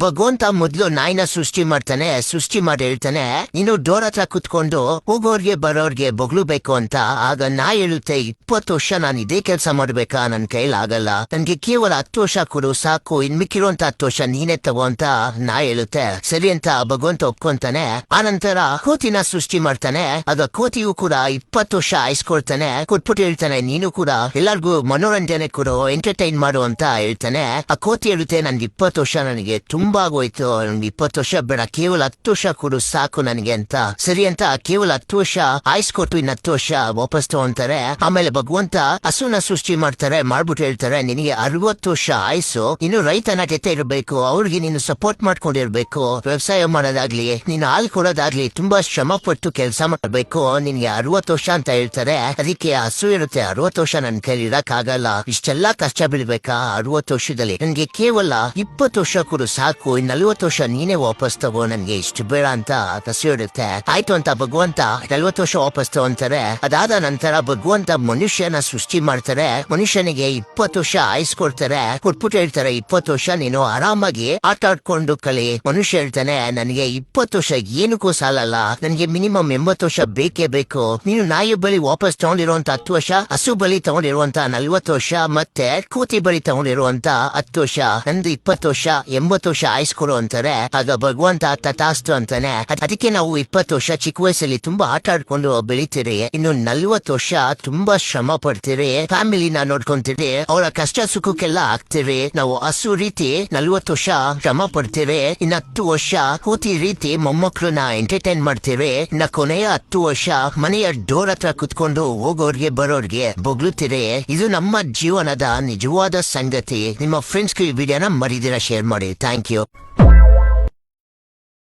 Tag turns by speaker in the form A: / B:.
A: ಭಗವಂತ ಮೊದ್ಲು ನಾಯಿನ ಸೃಷ್ಟಿ ಮಾಡ್ತಾನೆ. ಸೃಷ್ಟಿ ಮಾಡಿ ಹೇಳ್ತಾನೆ, ನೀನು ಡೋರ್ ಹತ್ರ ಕುತ್ಕೊಂಡು ಹೋಗೋರ್ಗೆ ಬರೋರ್ಗೆ ಬೊಗ್ಲುಬೇಕು ಅಂತ. ಆಗ ನಾಯಿ ಹೇಳುತ್ತೆ, 20 ವರ್ಷ ನಾನು ಇದೇ ಕೆಲಸ ಮಾಡ್ಬೇಕಾ? ನನ್ ಕೈಲಿ ಆಗಲ್ಲ, ನನ್ಗೆ ಕೇವಲ 10 ವರ್ಷ ಕೊಡು ಸಾಕು, ಇನ್ ಮಿಕ್ಕಿರುವಂತ 10 ವರ್ಷ ನೀನೇ ತಗೋ ಅಂತ ನಾಯಿ ಹೇಳುತ್ತೆ. ಸರಿ ಅಂತ ಭಗವಂತ ಒಪ್ಕೊಂತಾನೆ. ಆನಂತರ ಕೋತಿನ ಸೃಷ್ಟಿ ಮಾಡ್ತಾನೆ. ಆಗ ಕೋತಿಯು ಕೂಡ 20 ವರ್ಷ ಆಯ್ಸ್ಕೊಳ್ತಾನೆ. ಕೊಟ್ಬಿಟ್ಟು ಹೇಳ್ತಾನೆ, ನೀನು ಕೂಡ ಎಲ್ಲಾರ್ಗು ಮನೋರಂಜನೆ ಕೊಡು, ಎಂಟರ್ಟೈನ್ ಮಾಡು ಅಂತ ಹೇಳ್ತಾನೆ. ಆ ಕೋತಿ ಹೇಳುತ್ತೆ, ನನ್ಗೆ 20 ವರ್ಷ ನನಗೆ ತುಂಬಾ ಆಗೋಯ್ತು, ನನ್ಗೆ 20 ವರ್ಷ ಬೇಡ, ಕೇವಲ 10 ವರ್ಷ ಕೊಡು ಸಾಕು ನನಗೆ ಅಂತ. ಸರಿ ಅಂತ ಕೇವಲ 10 ವರ್ಷ ಆಯ್ಸ್ಕೊಟ್ಟು ಇನ್ನು 10 ವರ್ಷ ವಾಪಸ್ ತಗೊಂತಾರೆ. ಆಮೇಲೆ ಭಗವಂತ ಹಸುನ ಸೃಷ್ಟಿ ಮಾಡ್ಬಿಟ್ಟು ಹೇಳ್ತಾರೆ, ನಿನಗೆ 60 ವರ್ಷ ಆಯ್ಸು, ಇನ್ನು ರೈತನ ಜೊತೆ ಇರಬೇಕು, ಅವ್ರಿಗೆ ನೀನು ಸಪೋರ್ಟ್ ಮಾಡ್ಕೊಂಡಿರ್ಬೇಕು, ವ್ಯವಸಾಯ ಮಾಡೋದಾಗ್ಲಿ, ನೀನು ಹಾಲು ಕೊಡೋದಾಗ್ಲಿ ತುಂಬಾ ಶ್ರಮ ಪಟ್ಟು ಕೆಲಸ ಮಾಡಬೇಕು, ನಿನ್ಗೆ 60 ವರ್ಷ ಅಂತ ಹೇಳ್ತಾರೆ. ಅದಕ್ಕೆ ಹಸು ಇರುತ್ತೆ, 60 ವರ್ಷ ನನ್ ಕೈಲಿ ಇರಕ್ಕಾಗಲ್ಲ, ಇಷ್ಟೆಲ್ಲಾ ಕಷ್ಟ ಬೀಳ್ಬೇಕಾ 60 ವರ್ಷದಲ್ಲಿ, ನನ್ಗೆ ಕೇವಲ 20 ವರ್ಷ ಕೊಡು ಸಾಕು, 40 ವರ್ಷ ನೀನೇ ವಾಪಸ್ ತಗೋ, ನನ್ಗೆ ಇಷ್ಟು ಬೇಡ ಅಂತ ಹಸು ಇರುತ್ತೆ. ಆಯ್ತು ಅಂತ ಭಗವಂತ 40 ವರ್ಷ ವಾಪಸ್ ತಗೊಂತಾರೆ. ಅದಾದ ನಂತರ ಭಗವಂತ ಮನುಷ್ಯನ ಸೃಷ್ಟಿ ಮಾಡ್ತಾರೆ. ಮನುಷ್ಯನಿಗೆ 20 ವರ್ಷ ಆಯ್ಸ್ಕೊಡ್ತಾರೆ. ಕೊಟ್ಬಿಟ್ಟು ಹೇಳ್ತಾರೆ, 20 ವರ್ಷ ನೀನು ಆರಾಮಾಗಿ ಆಟ ಆಡ್ಕೊಂಡು ಕಲಿ. ಮನುಷ್ಯ ಹೇಳ್ತಾನೆ, ನನಗೆ 20 ವರ್ಷ ಏನಕ್ಕೂ ಸಾಲಲ್ಲ, ನನ್ಗೆ ಮಿನಿಮಮ್ 80 ವರ್ಷ ಬೇಕೇ ಬೇಕು. ನೀನು ನಾಯಿ ಬಳಿ ವಾಪಸ್ ತಗೊಂಡಿರುವಂತ 10 ವರ್ಷ, ಹಸು ಬಳಿ ತಗೊಂಡಿರುವಂತ 40 ವರ್ಷ, ಮತ್ತೆ ಕೋತಿ ಬಳಿ ತಗೊಂಡಿರುವಂತ 10 ವರ್ಷ, ನಂದು 20 ವರ್ಷ 80 ವರ್ಷ ಆಯ್ಸ್ಕೊಡು ಅಂತಾರೆ. ಆಗ ಭಗವಂತ ತಥಾಸ್ತು ಅಂತಾನೆ. ಅದಕ್ಕೆ ನಾವು 20 ವರ್ಷ ಚಿಕ್ಕ ವಯಸ್ಸಲ್ಲಿ ತುಂಬಾ ಆಟ ಆಡ್ಕೊಂಡು ಬೆಳಿತೀರಿ, ಇನ್ನು 40 ವರ್ಷ ತುಂಬಾ ಶ್ರಮ ಪಡ್ತೀರಿ, ಫ್ಯಾಮಿಲಿನ ನೋಡ್ಕೊಂತೀರಿ, ಅವರ ಕಷ್ಟ ಸುಖಕ್ಕೆಲ್ಲ ಆಗ್ತೀರಿ. ನಾವು ಹಸು ರೀತಿ 40 ವರ್ಷ ಶ್ರಮ ಪಡ್ತೀರಿ, ಇನ್ನು 10 ವರ್ಷ ಕೋತಿ ರೀತಿ ಮೊಮ್ಮಕ್ಕಳನ್ನ ಎಂಟರ್ಟೈನ್ ಮಾಡ್ತೀರಿ, ಇನ್ನ ಕೊನೆಯ 10 ವರ್ಷ ಮನೆಯ ಡೋರ್ ಹತ್ರ ಕುತ್ಕೊಂಡು ಹೋಗೋರ್ಗೆ ಬರೋರ್ಗೆ ಬೊಗ್ಳುತ್ತೀರಿ. ಇದು ನಮ್ಮ ಜೀವನದ ನಿಜವಾದ ಸಂಗತಿ. ನಿಮ್ಮ ಫ್ರೆಂಡ್ಸ್ಗೆ ಈ ವಿಡಿಯೋನ ಮರಿದಿರ ಶೇರ್ ಮಾಡಿ. Thank you.